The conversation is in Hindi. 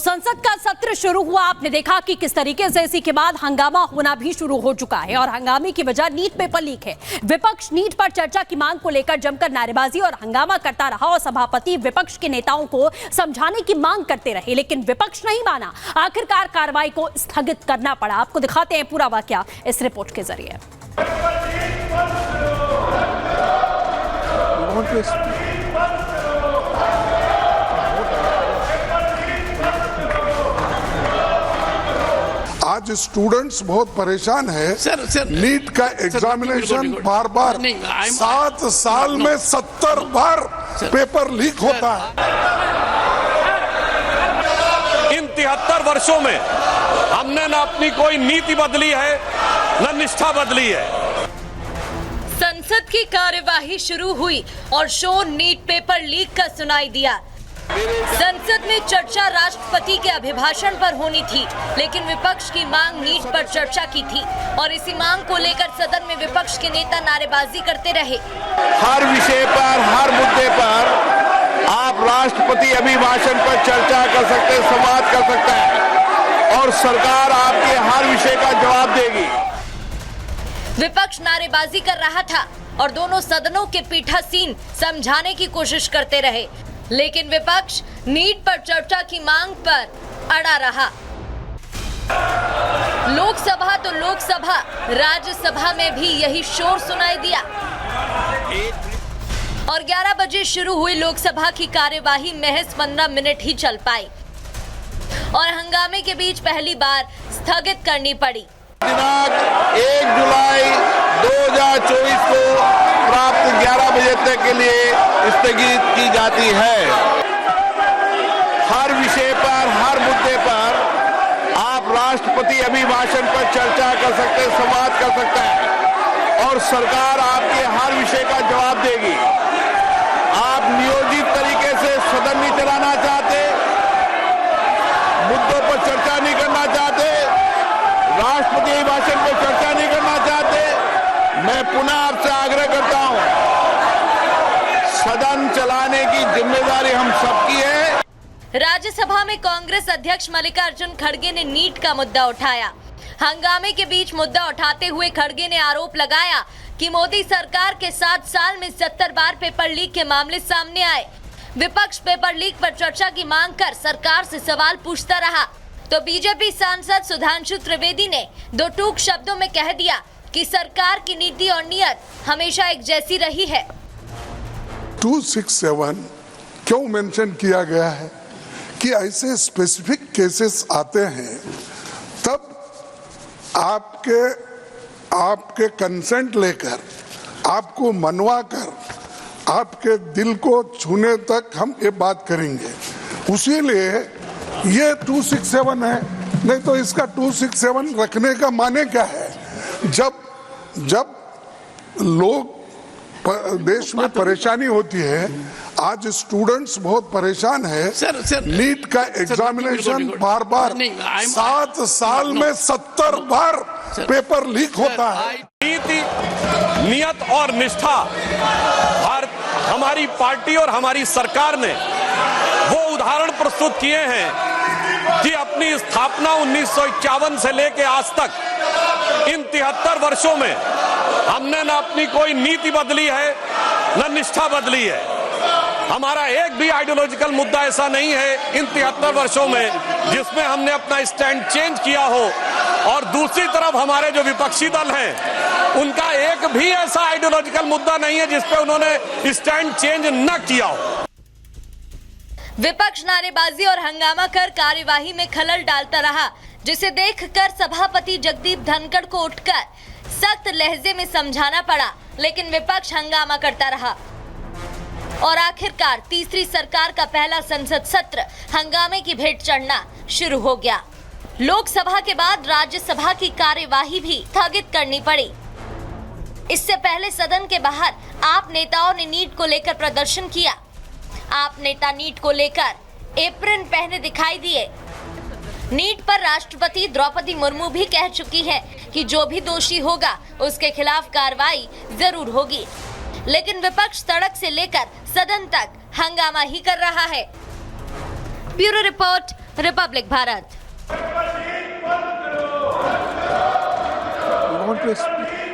संसद का सत्र शुरू हुआ। आपने देखा कि किस तरीके से इसी के बाद हंगामा होना भी शुरू हो चुका है और हंगामे की वजह नीट पेपर लीक है। विपक्ष नीट पर चर्चा की मांग को लेकर जमकर नारेबाजी और हंगामा करता रहा और सभापति विपक्ष के नेताओं को समझाने की मांग करते रहे, लेकिन विपक्ष नहीं माना। आखिरकार कार्रवाई को स्थगित करना पड़ा। आपको दिखाते हैं पूरा वाकया इस रिपोर्ट के जरिए। आज स्टूडेंट्स बहुत परेशान है। सर, नीट का एग्जामिनेशन बार बार 7 साल में 70 बार पेपर लीक होता है। इन 73 वर्षों में हमने न अपनी कोई नीति बदली है न निष्ठा बदली है। संसद की कार्यवाही शुरू हुई और शोर नीट पेपर लीक का सुनाई दिया। संसद में चर्चा राष्ट्रपति के अभिभाषण पर होनी थी, लेकिन विपक्ष की मांग नीट पर चर्चा की थी और इसी मांग को लेकर सदन में विपक्ष के नेता नारेबाजी करते रहे। हर विषय पर, हर मुद्दे पर आप राष्ट्रपति अभिभाषण पर चर्चा कर सकते हैं, संवाद कर सकते हैं और सरकार आपके हर विषय का जवाब देगी। विपक्ष नारेबाजी कर रहा था और दोनों सदनों के पीठासीन समझाने की कोशिश करते रहे, लेकिन विपक्ष नीट पर चर्चा की मांग पर अड़ा रहा। लोकसभा तो लोकसभा, राज्यसभा में भी यही शोर सुनाई दिया और 11 बजे शुरू हुई लोकसभा की कार्यवाही महज 15 मिनट ही चल पाई और हंगामे के बीच पहली बार स्थगित करनी पड़ी। दिनांक 1 जुलाई 2024 को प्राप्त 11 बजे तक के लिए स्थगित की जाती है। हर विषय पर, हर मुद्दे पर आप राष्ट्रपति अभिभाषण पर चर्चा कर सकते हैं, संवाद कर सकते हैं और सरकार आपके हर विषय का जवाब देगी। आप नियोजित तरीके से सदन नहीं चलाना चाहते, मुद्दों पर चर्चा नहीं करना चाहते, राष्ट्रपति अभिभाषण पर चर्चा नहीं करना चाहते, मैं पुनः आपसे आग्रह करता हूं, सदन चलाने की जिम्मेदारी हम सबकी है। राज्यसभा में कांग्रेस अध्यक्ष मल्लिकार्जुन खड़गे ने नीट का मुद्दा उठाया। हंगामे के बीच मुद्दा उठाते हुए खड़गे ने आरोप लगाया कि मोदी सरकार के 7 साल में 70 बार पेपर लीक के मामले सामने आए। विपक्ष पेपर लीक पर चर्चा की मांग कर सरकार से सवाल पूछता रहा तो बीजेपी सांसद सुधांशु त्रिवेदी ने 2 टूक शब्दों में कह दिया कि सरकार की नीति और नीयत हमेशा एक जैसी रही है। 267 क्यों मेंशन किया गया है कि ऐसे स्पेसिफिक केसेस आते हैं तब आपके कंसेंट लेकर, आपको मनवा कर, आपके दिल को छूने तक हम ये बात करेंगे। उसी लिए ये 267 है, नहीं तो इसका 267 रखने का माने क्या है? जब लोग देश में परेशानी होती है, आज स्टूडेंट्स बहुत परेशान है। नीट का एग्जामिनेशन बार बार 7 साल में 70 बार पेपर लीक होता है। नीति, नियत और निष्ठा हमारी पार्टी और हमारी सरकार ने वो उदाहरण प्रस्तुत किए हैं कि अपनी स्थापना 1951 से लेकर आज तक इन 73 वर्षों में हमने न अपनी कोई नीति बदली है न निष्ठा बदली है। हमारा एक भी आइडियोलॉजिकल मुद्दा ऐसा नहीं है इन 73 वर्षों में जिसमें हमने अपना स्टैंड चेंज किया हो और दूसरी तरफ हमारे जो विपक्षी दल हैं उनका एक भी ऐसा आइडियोलॉजिकल मुद्दा नहीं है जिस पे उन्होंने स्टैंड चेंज न किया हो। विपक्ष नारेबाजी और हंगामा कर कार्यवाही में खलल डालता रहा, जिसे देखकर सभापति जगदीप धनखड़ को उठकर सख्त लहजे में समझाना पड़ा, लेकिन विपक्ष हंगामा करता रहा और आखिरकार तीसरी सरकार का पहला संसद सत्र हंगामे की भेंट चढ़ना शुरू हो गया। लोकसभा के बाद राज्यसभा की कार्यवाही भी स्थगित करनी पड़ी। इससे पहले सदन के बाहर आप नेताओं ने नीट को लेकर प्रदर्शन किया। आप नेता नीट को लेकर एप्रन पहने दिखाई दिए। नीट पर राष्ट्रपति द्रौपदी मुर्मू भी कह चुकी है कि जो भी दोषी होगा उसके खिलाफ कार्रवाई जरूर होगी, लेकिन विपक्ष सड़क से लेकर सदन तक हंगामा ही कर रहा है। Bureau report, Republic Bharat. You want to explain?